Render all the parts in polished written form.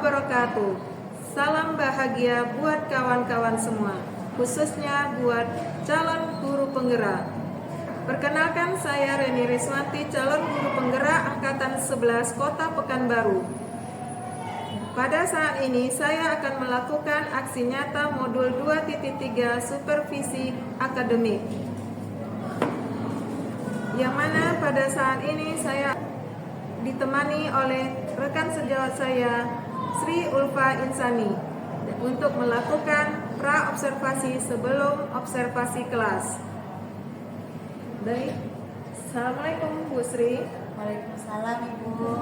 wabarakatuh. Salam bahagia buat kawan-kawan semua, khususnya buat calon guru penggerak. Perkenalkan, saya Reni Riswanti, calon guru penggerak Angkatan 11 Kota Pekanbaru. Pada saat ini saya akan melakukan aksi nyata modul 2.3 supervisi akademik, yang mana pada saat ini saya ditemani oleh rekan sejawat saya, Sri Ulfa Insani, untuk melakukan pra-observasi sebelum observasi kelas. Baik, Assalamualaikum Bu Sri. Waalaikumsalam Ibu.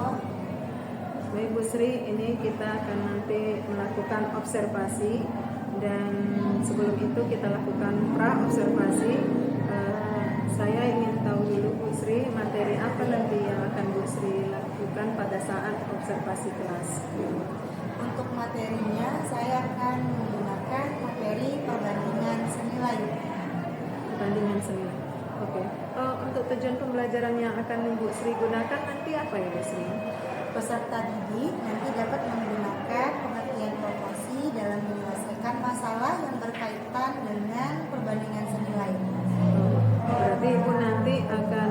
Baik Bu Sri, ini kita akan nanti melakukan observasi, dan sebelum itu kita lakukan pra-observasi. Saya ingin tahu dulu Bu Sri, materi apa nanti yang akan Bu Sri lakukan pada saat observasi kelas? Untuk materinya saya akan menggunakan materi perbandingan senilai. Perbandingan senilai. Oke. Untuk tujuan pembelajaran yang akan Bu Sri gunakan nanti apa ya Bu Sri? Peserta didik nanti dapat menggunakan pengertian proporsi dalam menyelesaikan masalah yang berkaitan dengan perbandingan senilai. Berarti Ibu nanti akan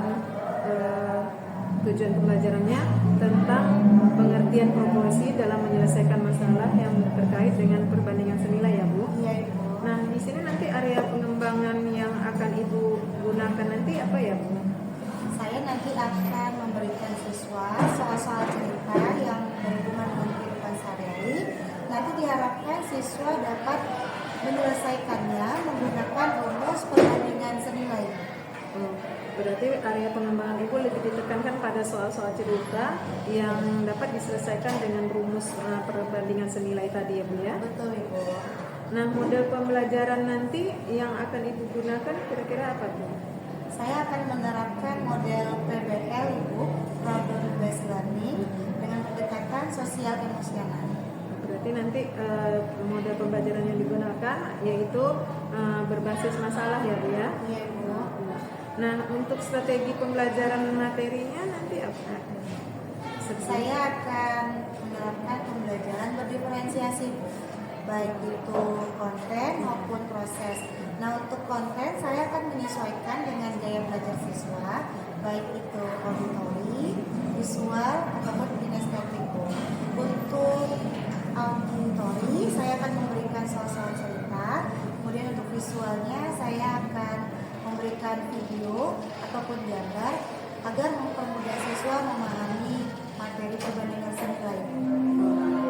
tujuan pembelajarannya tentang pengertian proporsi dalam menyelesaikan masalah yang terkait dengan perbandingan senilai ya Bu? Iya Ibu. Nah, di sini nanti area pengembangan yang akan Ibu gunakan nanti apa ya Bu? Saya nanti akan memberikan siswa soal-soal cerita yang berhubungan dengan kehidupan sehari-hari. Nanti diharapkan siswa dapat menyelesaikannya menggunakan rumus perbandingan senilai. Berarti area pengembangan Ibu lebih ditekankan pada soal-soal cerita yang dapat diselesaikan dengan rumus perbandingan senilai tadi ya Bu ya? Betul Ibu. Nah, model pembelajaran nanti yang akan Ibu gunakan kira-kira apa Bu? Saya akan menerapkan model PBL Ibu, Problem Based Learning, dengan pendekatan sosial emosional. Berarti nanti model pembelajaran yang digunakan yaitu berbasis masalah ya Bu ya? Iya Ibu. Nah, untuk strategi pembelajaran materinya nanti apa? Saya akan menerapkan pembelajaran berdiferensiasi, baik itu konten maupun proses. Nah, untuk konten saya akan menyesuaikan dengan gaya belajar siswa, baik itu auditori, visual, ataupun kinestetik. Untuk auditori saya akan memberikan soal-soal cerita, kemudian untuk visualnya saya akan memberikan video ataupun gambar agar mempermudah siswa memahami materi perbandingan senilai.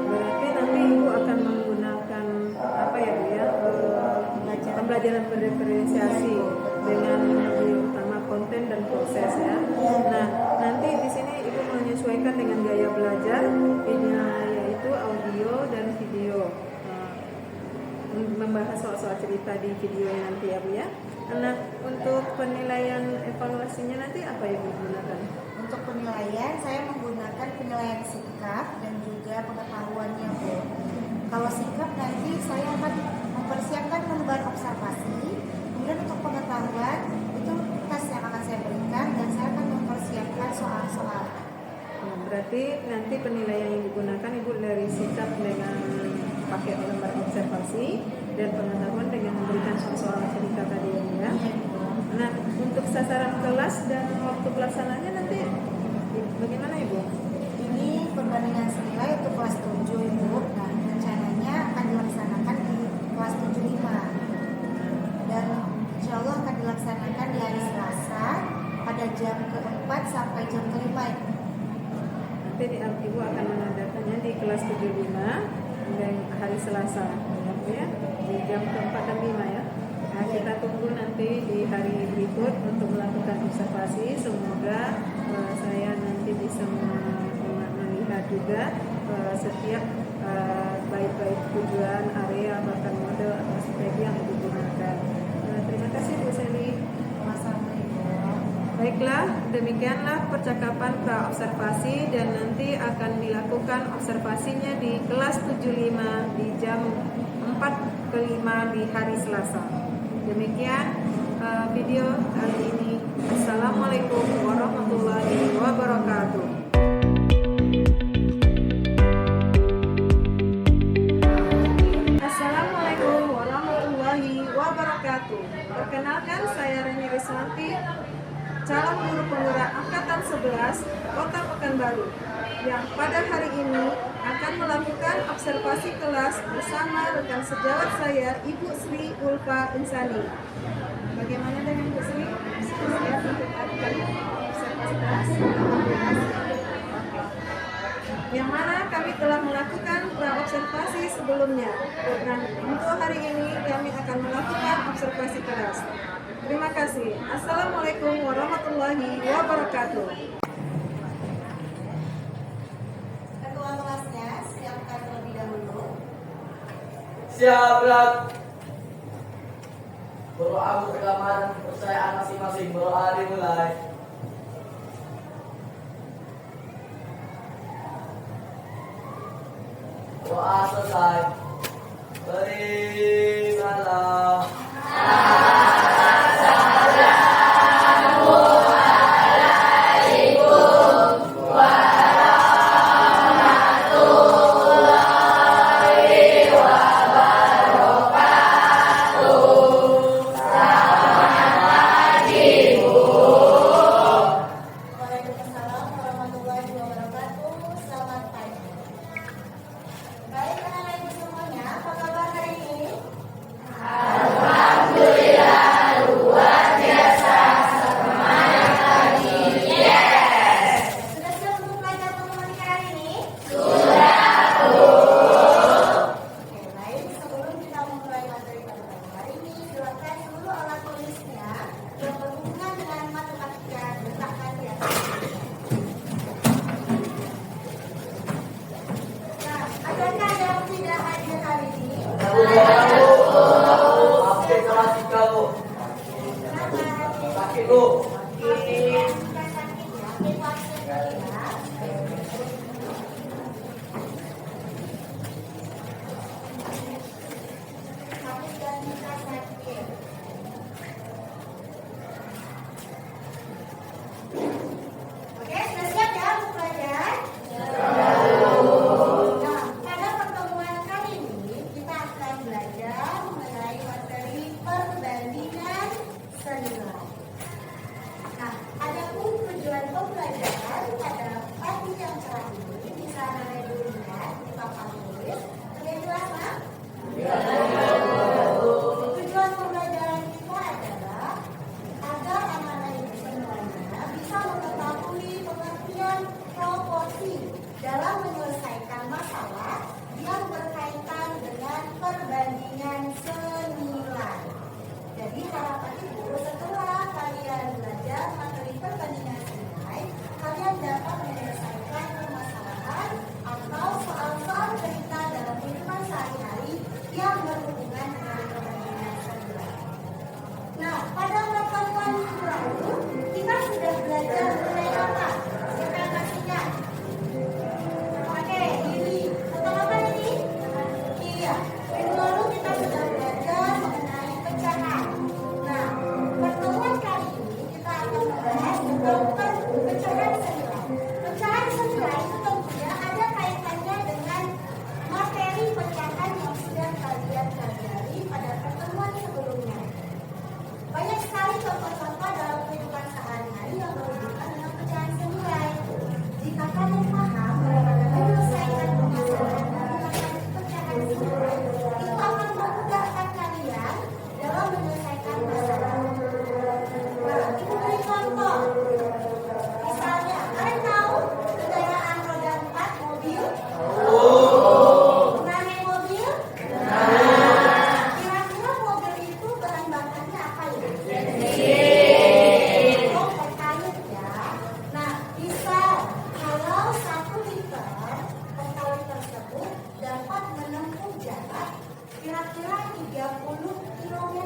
Berarti nanti Ibu akan menggunakan apa ya Bu ya? Pembelajaran berdiferensiasi dengan utama konten dan proses ya. Nah, nanti di sini Ibu menyesuaikan dengan gaya belajar, yaitu audio dan video. Membahas soal-soal cerita di video nanti ya Bu ya. Nah, untuk penilaian evaluasinya nanti apa yang digunakan? Untuk penilaian saya menggunakan penilaian sikap dan juga pengetahuannya Bu. Kalau sikap nanti saya akan mempersiapkan lembar observasi, kemudian untuk pengetahuan itu tes yang akan saya berikan dan saya akan mempersiapkan soal-soal. Berarti nanti penilaian yang digunakan Ibu dari sikap dengan pakai lembar observasi dan pengetahuan dengan memberikan soal-soal cerita tadi ya. Nah, untuk sasaran kelas dan waktu pelaksananya nanti bagaimana Ibu? Ini perbandingan senilai untuk kelas 7 Ibu. Nah, rencananya akan dilaksanakan di kelas 75 dan insya Allah akan dilaksanakan di hari Selasa pada jam ke-4 sampai jam ke-5. Nanti Ibu akan mengadakannya di kelas 75 dan hari Selasa ya, di jam ke-4 dan 5 ya. Nah, kita tunggu nanti di hari berikut untuk melakukan observasi. Semoga saya nanti bisa melihat juga setiap baik-baik tujuan, area, bahkan model atau strategi yang digunakan. Terima kasih Bu Seli. Baiklah, demikianlah percakapan pra-observasi dan nanti akan dilakukan observasinya di kelas 75 di jam 4 ke 5 di hari Selasa. Demikian video kali ini. Assalamualaikum warahmatullahi wabarakatuh. Perkenalkan, saya Reni Riswanti, calon guru penggerak Angkatan 11 Kota Pekanbaru, yang pada hari ini akan melakukan observasi kelas bersama rekan sejawat saya, Ibu Sri Ulfa Insani. Bagaimana dengan Ibu Sri? Siap untuk melakukan observasi kelas? Yang mana kami telah melakukan pra-observasi sebelumnya. Nah, untuk hari ini kami akan melakukan observasi kelas. Terima kasih. Assalamualaikum warahmatullahi wabarakatuh. Ketua kelasnya siapkan terlebih dahulu. Siap, Berat. Berdoa bersama dan kepercayaan masing-masing. Berdoa dimulai. Doa selesai. Berikanlah. Waalaikumsalam warahmatullahi wabarakatuh. Selamat pagi. Baik, anak-anak ibu semuanya, apa kabar hari ini? Sudah siap untuk belajar matematika hari ini? Oke, baik. Sebelum kita memulai materi pada pagi hari ini, silakan seluruh alat tulisnya yang berhubungan dengan matematika diletakkan di atas. Nah, adakah yang tidak hadir hari ini? Update kelas 3, Bu. Kenapa? Sakit, Bu. Bukan sakit ya, itu absen ya. Sakit dan bukan sakit. Oke, sudah siap ya untuk belajar? Nah, pada pertemuan kali ini kita akan belajar mengenai materi perbandingan senilai. Nah, adapun tujuan pembelajaran pada pagi yang cerah ini bisa Anda dulu lihat di papan tulis. Sudah jelas, Pak? Tujuan pembelajaran kita adalah agar anak-anak ibu semuanya bisa mengetahui pengertian proporsi dalam menyelesaikan masalah yang berkaitan dengan perbandingan senilai. Jadi harapan ibu setelah kalian belajar materi perbandingan senilai, kalian dapat menyelesaikan permasalahan atau soal-soal cerita dalam kehidupan sehari-hari yang berhubungan dengan perbandingan senilai. Nah, pada pertemuan minggu lalu kita sudah belajar mengenai apa? Siapa yang masih ingat? Oke, ini tentang apa ini? Iya, minggu lalu kita sudah belajar mengenai pecahan. Nah, pertemuan kali ini kita akan membahas tentang pecahan senilai. Pecahan senilai itu tentunya ada kaitannya dengan materi pecahan yang sudah kalian pelajari pada pertemuan sebelumnya. Banyak sekali contoh-contoh dalam kehidupan sehari-hari yang berhubungan dengan pecahan senilai. Jika kalian paham bagaimana menyelesaikan permasalahan dalam pecahan senilai, itu akan memudahkan kalian dalam menyelesaikan masalah. Nah, itu beri contoh. Misalnya, kalian tahu kendaraan roda 4 mobil? Pernah naik mobil? Kira-kira mobil itu bahan bakarnya apa ya? Oh, pertalite ya. Nah, bisa kalau 1 liter pertalite tersebut dapat menempuh jarak kira-kira 30 km.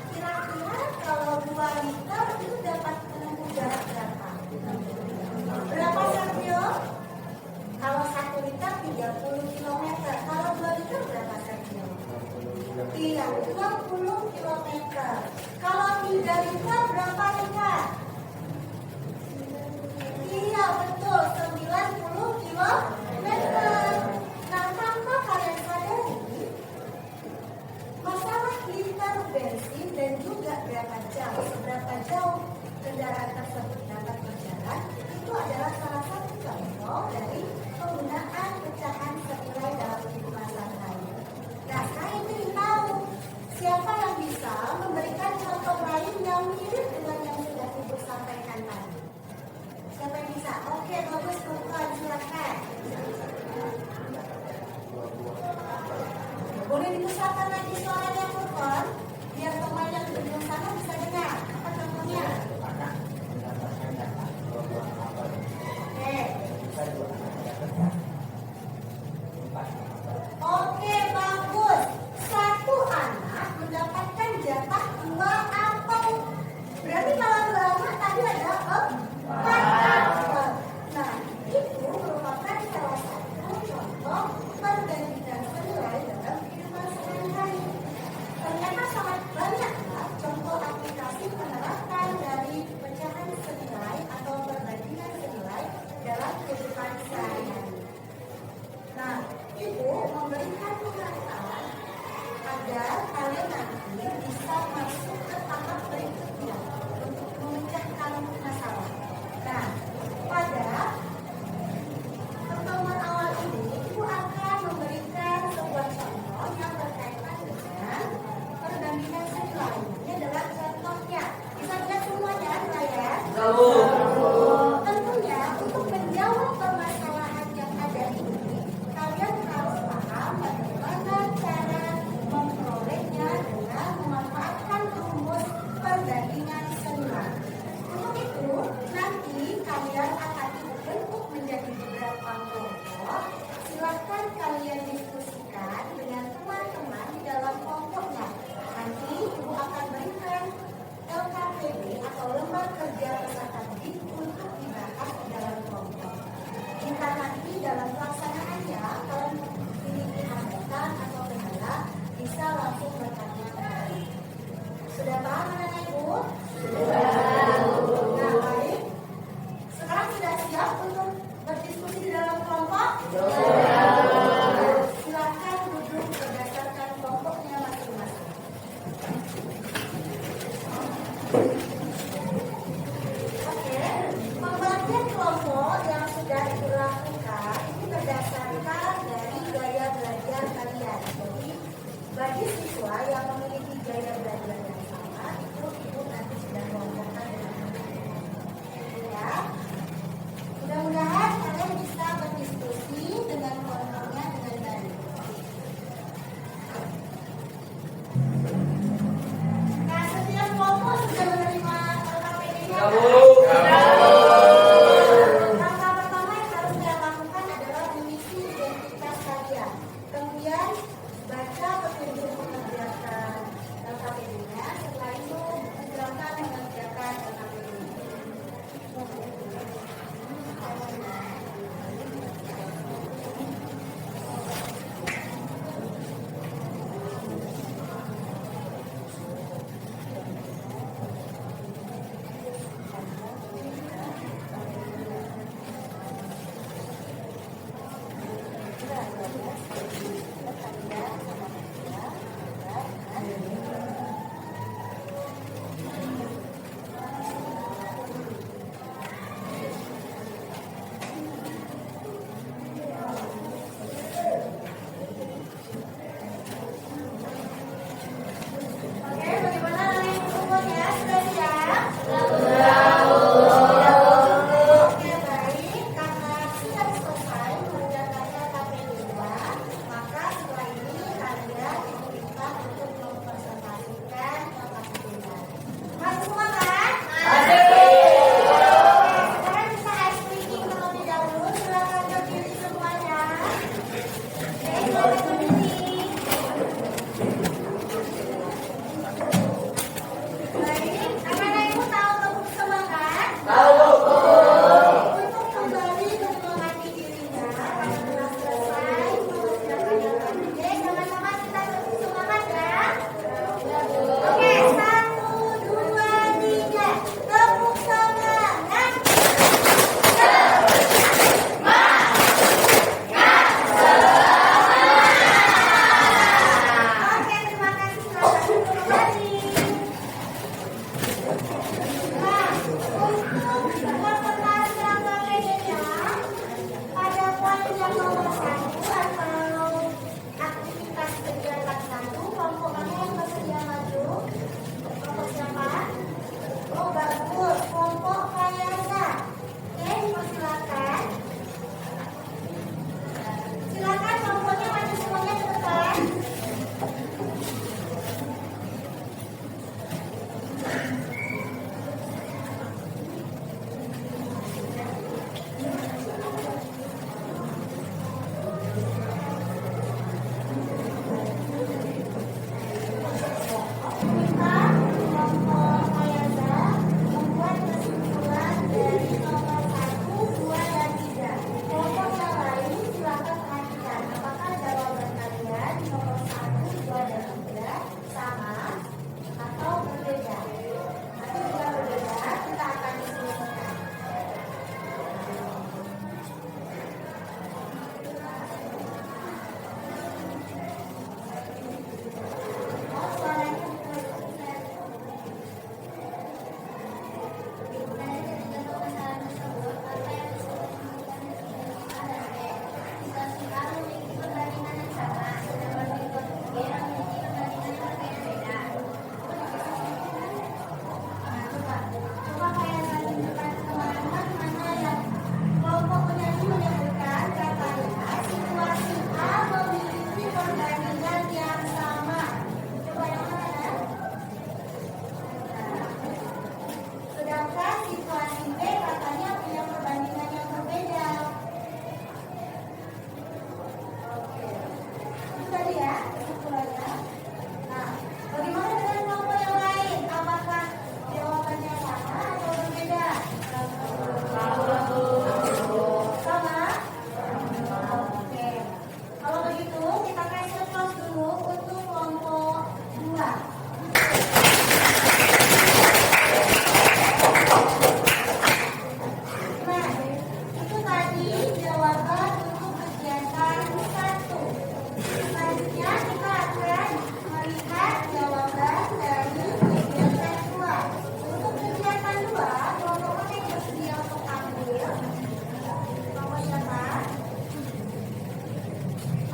Kira-kira kalau 2 liter itu dapat menempuh jarak berapa? Berapa Sergio? Kalau 1 liter 30 km. Kalau 2 liter berapa Sergio? Iya, 20 km. Kalau 3 liter berapa liter? Iya, betul, 90 km. Nah, tanpa kalian sadari, masalah liter bensin dan juga berat boleh dibesarkan lagi suaranya Furqan, biar teman yang di ujung sana bisa dengar. Apa contohnya? Oke, bagus. Satu anak mendapatkan jatah 2 apel. Berarti kalau lama tadi ada 4 apel. Nah, itu merupakan salah satu contoh perbandingan senilai dalam kehidupan sehari-hari. Ternyata sangat banyak contoh aplikasi penerapan dari pecahan senilai atau perbandingan senilai dalam kehidupan sehari-hari. Nah, Ibu memberikan pengetahuan agar kalian nanti bisa masuk ke tahap berikutnya untuk memecahkan masalah. Nah, pada pertemuan awal ini, Ibu akan memberikan sebuah contoh yang berkaitan dengan perbandingan senilai. Ini adalah contohnya. Bisa lihat semuanya, Ryan? Tentunya untuk menjawab permasalahan yang ada ini, kalian harus paham bagaimana cara memperolehnya dengan memanfaatkan rumus perbandingan senilai. Untuk itu, nanti kalian akan dibentuk menjadi beberapa kelompok. Silahkan kalian diskusikan dengan teman-teman di dalam kelompoknya. Nanti Ibu akan berikan LKPD atau lembar kerja peserta didik untuk dibahas di dalam kelompok. Jika nanti dalam pelaksanaannya kalian memiliki hambatan atau kendala, bisa langsung bertanya kembali. Sudah paham anak Ibu? Nah, baik. Sekarang sudah siap untuk berdiskusi di dalam kelompok? Silakan duduk berdasarkan kelompoknya masing-masing. Oke.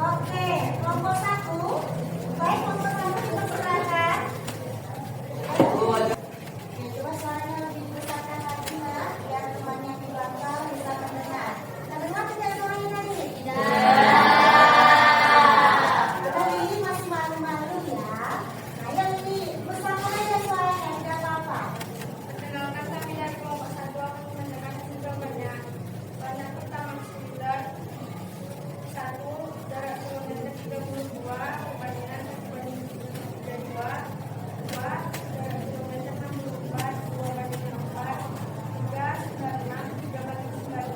Oke, kelompok 1. Baik, kelompok 1 dipersilakan. Ayo, coba suaranya lebih dibesarkan lagi, Mak, biar temannya di belakang bisa mendengar. Terdengar tidak suaranya tadi? Tidak. Coba Lili masih malu-malu ya. Ayo Lili, bersama aja suaranya, tidak apa-apa. Perkenalkan kami dari kelompok 1 akan mendengarkan jawabannya. Banyak pertama 1 jarak kilometer 32 perbandingan 32 2 jarak kilometer 64 2 banding 4 3 96 3 banding 96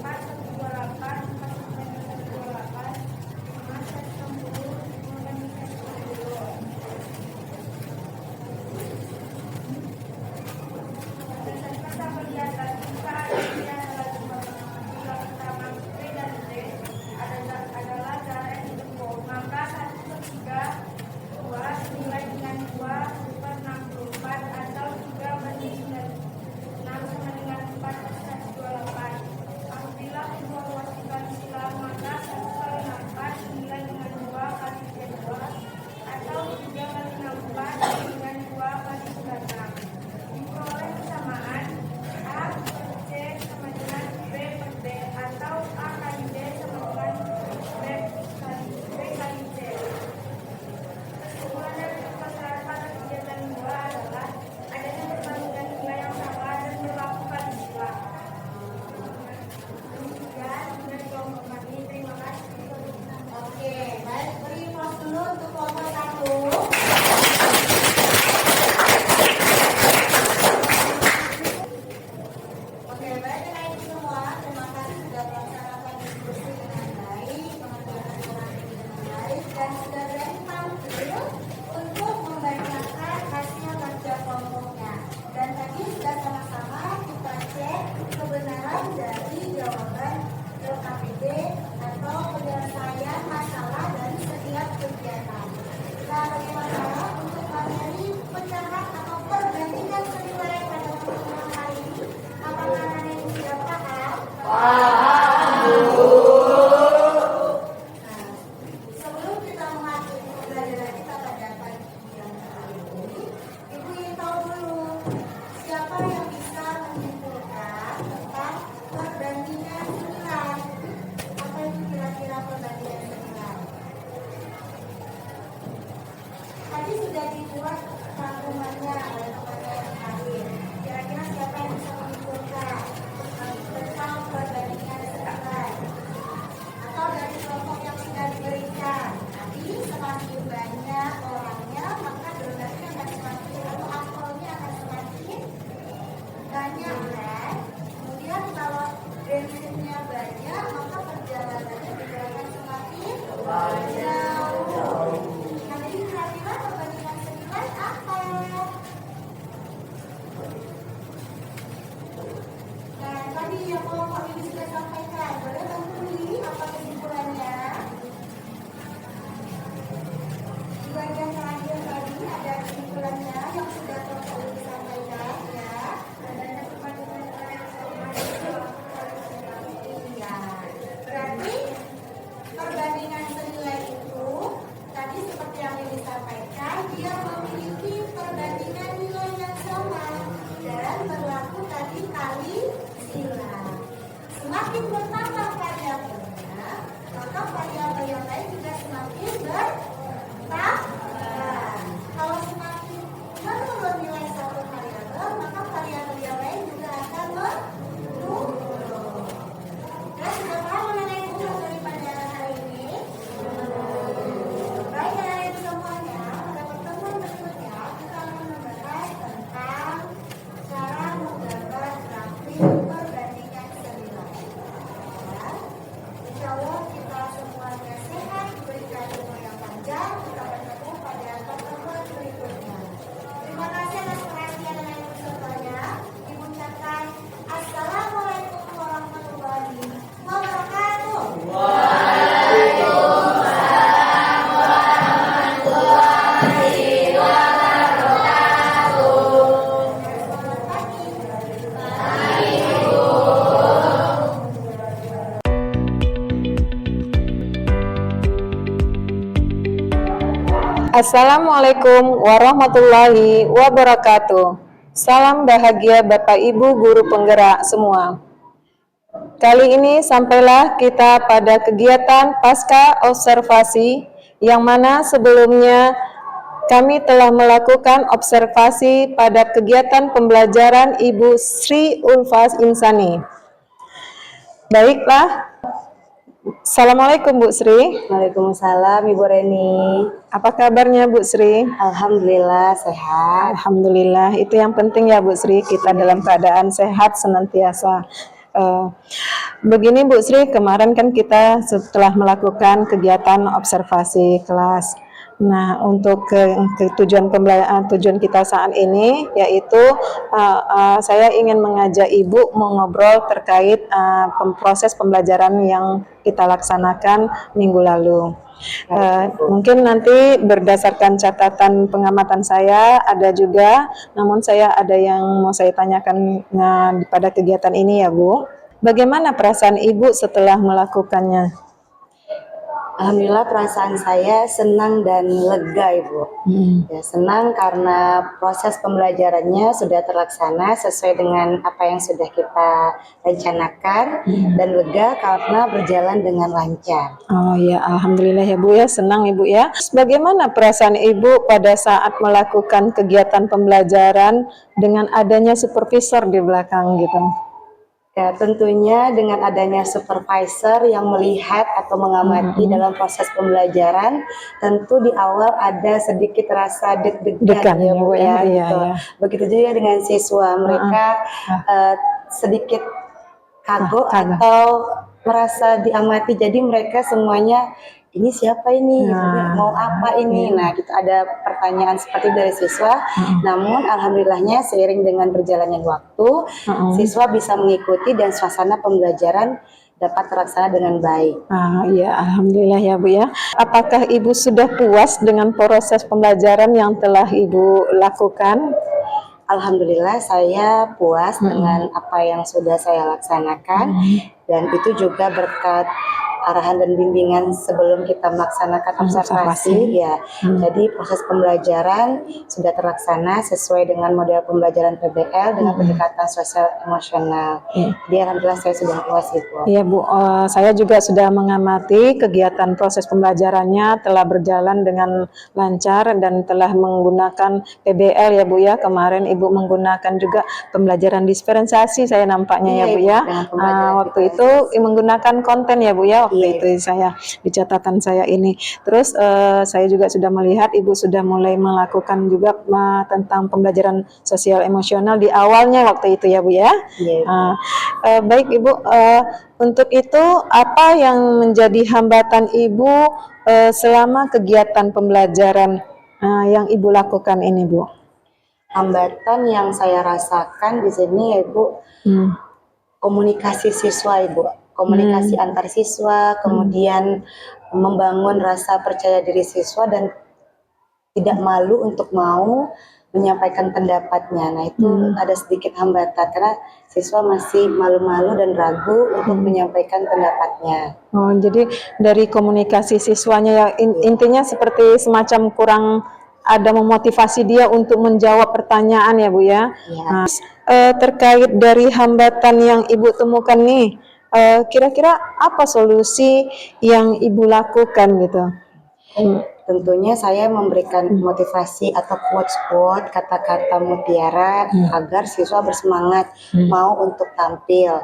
4 128 4 banding 128 5 160 5 banding 160. Berdasarkan tabel di atas, jika ada ini adalah jumlah pertama B dan D adalah jarak yang ditempuh, maka 1/3 2 nilai dengan 2/64 atau 3 banding 6 sama dengan 4/128. Apabila kedua ruas dibagi silang, maka 1/64 nilai dengan 2 kali C2 atau 3 kali 64 dengan 2 kali 96. Diperoleh persamaan A per C sama dengan B per D atau A kali D sama dengan B kali C. Kesimpulan dari permasalahan pada kegiatan 2 adalah adanya perbandingan nilai yang sama dan berlaku pada sila. Demikian dari kelompok kami. Terima kasih. Oke, baik, beri pos dulu untuk kelompok 1. Oke, baik teman-teman semua, terima kasih sudah melaksanakan diskusi dengan baik, mengerjakan strategi dengan baik, dan sudah berani tampil untuk membacakan hasil kerja kelompoknya. Dan tadi sudah sama-sama kita cek kebenaran dari jawaban LKPD atau penyelesaian masalah dari setiap kegiatan. Nah, bagaimana untuk materi pencatat atau perbandingan senilai pada pertemuan hari ini? Apakah kalian sudah paham? Nah, sebelum kita mengakhiri pembelajaran kita pada pagi yang kali ini, Ibu ingin tahu dulu siapa yang bisa menyimpulkan tentang perbandingan senilai. Apa itu kira-kira perbandingan senilai? Tadi sudah dibuat rangkumannya oleh temannya yang hadir. Kira-kira siapa yang bisa menyimpulkan tentang perbandingan senilai? Atau dari kelompok yang sudah diberikan? Tadi semakin banyak orangnya, maka donasinya akan semakin atau angpaunya akan semakin banyak kan? Kemudian kalau bensinnya banyak, maka perjalanannya juga akan semakin jauh. Nah, jadi kira-kira perbandingan senilai apa? Nah, tadi yang kelompok ini sudah sampaikan. Boleh bantu Lili apa kesimpulannya? Di bagian terakhir tadi ada kesimpulannya yang sudah kelompok ini sampaikan ya. Adanya perbandingan nilai yang sama dan berlaku pada sila. Iya. Berarti perbandingan senilai itu tadi seperti yang disampaikan, dia memiliki perbandingan nilai yang sama dan berlaku tadi kali sila. Semakin bertambah variabelnya, maka variabel yang lain juga semakin bertambah. Kalau semakin menurun nilai satu variabel, maka variabel yang lain juga akan menurun. Ya, sudah paham mengenai tujuan dari pelajaran hari ini? Baik, anak-anak semuanya, pada pertemuan berikutnya kita akan membahas tentang cara menggambar grafik perbandingan senilai. Ya, insya Allah kita semuanya sehat, diberikan umur yang panjang. Assalamualaikum warahmatullahi wabarakatuh. Salam bahagia Bapak Ibu guru penggerak semua. Kali ini sampailah kita pada kegiatan pasca observasi yang mana sebelumnya kami telah melakukan observasi pada kegiatan pembelajaran Ibu Sri Ulfas Insani. Baiklah, Assalamualaikum Bu Sri. Waalaikumsalam Ibu Reni. Apa kabarnya Bu Sri? Alhamdulillah sehat. Alhamdulillah, itu yang penting ya Bu Sri, kita dalam keadaan sehat senantiasa. Begini Bu Sri, kemarin kan kita setelah melakukan kegiatan observasi kelas. Nah, untuk tujuan kita saat ini yaitu saya ingin mengajak Ibu mengobrol terkait proses pembelajaran yang kita laksanakan minggu lalu. Mungkin nanti berdasarkan catatan pengamatan saya ada juga, namun saya ada yang mau saya tanyakan pada kegiatan ini ya Bu. Bagaimana perasaan Ibu setelah melakukannya? Alhamdulillah perasaan saya senang dan lega Ibu. Ya, senang karena proses pembelajarannya sudah terlaksana sesuai dengan apa yang sudah kita rencanakan dan lega karena berjalan dengan lancar. Oh ya, Alhamdulillah ya Bu ya, senang Ibu ya. Bagaimana perasaan Ibu pada saat melakukan kegiatan pembelajaran dengan adanya supervisor di belakang gitu? Ya, tentunya dengan adanya supervisor yang melihat atau mengamati dalam proses pembelajaran, tentu di awal ada sedikit rasa deg-degan ya Bu ya. Iya, Gitu. iya. Begitu juga dengan siswa, mereka sedikit kagok atau merasa diamati, jadi mereka semuanya ini siapa ini, mau apa ini, nah gitu ada pertanyaan seperti dari siswa. Namun alhamdulillahnya seiring dengan berjalannya waktu, siswa bisa mengikuti dan suasana pembelajaran dapat terlaksana dengan baik. Iya, Alhamdulillah ya Bu ya. Apakah Ibu sudah puas dengan proses pembelajaran yang telah Ibu lakukan? Alhamdulillah saya puas dengan apa yang sudah saya laksanakan, dan itu juga berkat arahan dan bimbingan sebelum kita melaksanakan observasi ya. Jadi proses pembelajaran sudah terlaksana sesuai dengan model pembelajaran PBL dengan pendekatan sosial emosional. Jadi alhamdulillah saya sudah puas Ibu. Iya Bu, saya juga sudah mengamati kegiatan proses pembelajarannya telah berjalan dengan lancar dan telah menggunakan PBL ya Bu ya. Kemarin Ibu menggunakan juga pembelajaran diferensiasi saya nampaknya ya Bu ya. Waktu itu menggunakan konten ya Bu ya. Itu saya di catatan saya ini. Terus saya juga sudah melihat Ibu sudah mulai melakukan juga tentang pembelajaran sosial emosional di awalnya waktu itu ya Bu ya. Baik Ibu, untuk itu apa yang menjadi hambatan Ibu selama kegiatan pembelajaran yang Ibu lakukan ini Bu? Hambatan yang saya rasakan di sini ya Ibu, komunikasi siswa Ibu. Komunikasi antar siswa, kemudian membangun rasa percaya diri siswa dan tidak malu untuk mau menyampaikan pendapatnya. Nah itu ada sedikit hambatan karena siswa masih malu-malu dan ragu untuk menyampaikan pendapatnya. Oh, jadi dari komunikasi siswanya ya intinya seperti semacam kurang ada memotivasi dia untuk menjawab pertanyaan ya Bu ya. Nah, terkait dari hambatan yang Ibu temukan nih, kira-kira apa solusi yang Ibu lakukan gitu? Tentunya saya memberikan motivasi atau quotes-quotes, kata-kata mutiara agar siswa bersemangat mau untuk tampil,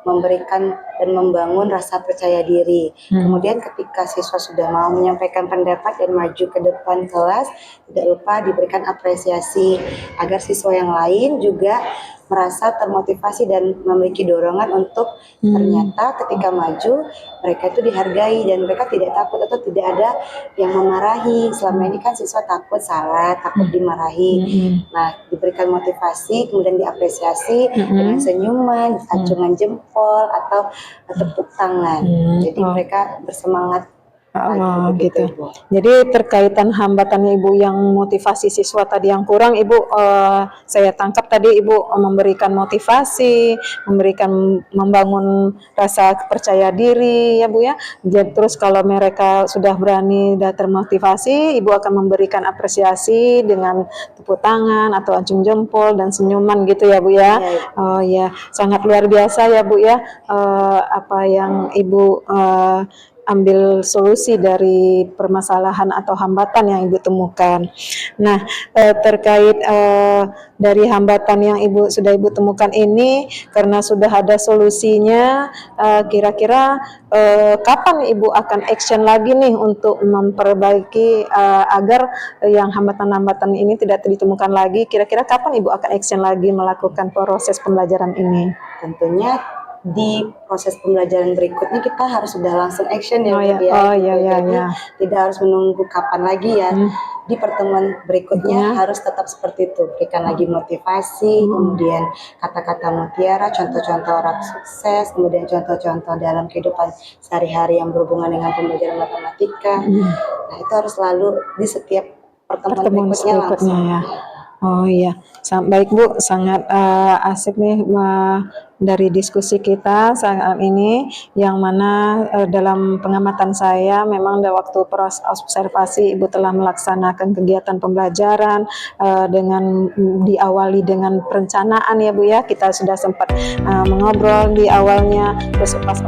memberikan dan membangun rasa percaya diri. Kemudian ketika siswa sudah mau menyampaikan pendapat dan maju ke depan kelas, tidak lupa diberikan apresiasi agar siswa yang lain juga merasa termotivasi dan memiliki dorongan untuk ternyata ketika maju mereka itu dihargai dan mereka tidak takut atau tidak ada yang memarahi. Selama ini kan siswa takut salah, takut dimarahi. Nah, diberikan motivasi kemudian diapresiasi dengan senyuman, acungan jempol atau tepuk tangan. Jadi mereka bersemangat Oh, begitu, gitu. Ibu. Jadi terkaitan hambatannya Ibu yang motivasi siswa tadi yang kurang, Ibu saya tangkap tadi Ibu memberikan motivasi, membangun rasa percaya diri ya Bu ya. Jadi terus kalau mereka sudah berani dan termotivasi, Ibu akan memberikan apresiasi dengan tepuk tangan atau acung jempol dan senyuman gitu ya Bu ya. Iya, Ibu. Oh ya, sangat luar biasa ya Bu ya. Apa yang Ibu ambil solusi dari permasalahan atau hambatan yang Ibu temukan. Nah, terkait dari hambatan yang sudah Ibu temukan ini, karena sudah ada solusinya, kira-kira kapan Ibu akan action lagi nih untuk memperbaiki agar yang hambatan-hambatan ini tidak ditemukan lagi? Kira-kira kapan Ibu akan action lagi melakukan proses pembelajaran ini? Tentunya di proses pembelajaran berikutnya kita harus sudah langsung action ya, Oh Bu, ya, ya. oh ya, ya, Jadi ya. tidak harus menunggu kapan lagi ya. Di pertemuan berikutnya harus tetap seperti itu, berikan lagi motivasi, kemudian kata-kata mutiara, contoh-contoh orang sukses, kemudian contoh-contoh dalam kehidupan sehari-hari yang berhubungan dengan pembelajaran matematika. Nah, itu harus selalu di setiap pertemuan berikutnya langsung. ya. Oh iya, baik Bu, sangat asik nih dari diskusi kita saat ini, yang mana dalam pengamatan saya memang waktu proses observasi Ibu telah melaksanakan kegiatan pembelajaran dengan diawali dengan perencanaan ya Bu ya, kita sudah sempat mengobrol di awalnya, terus pas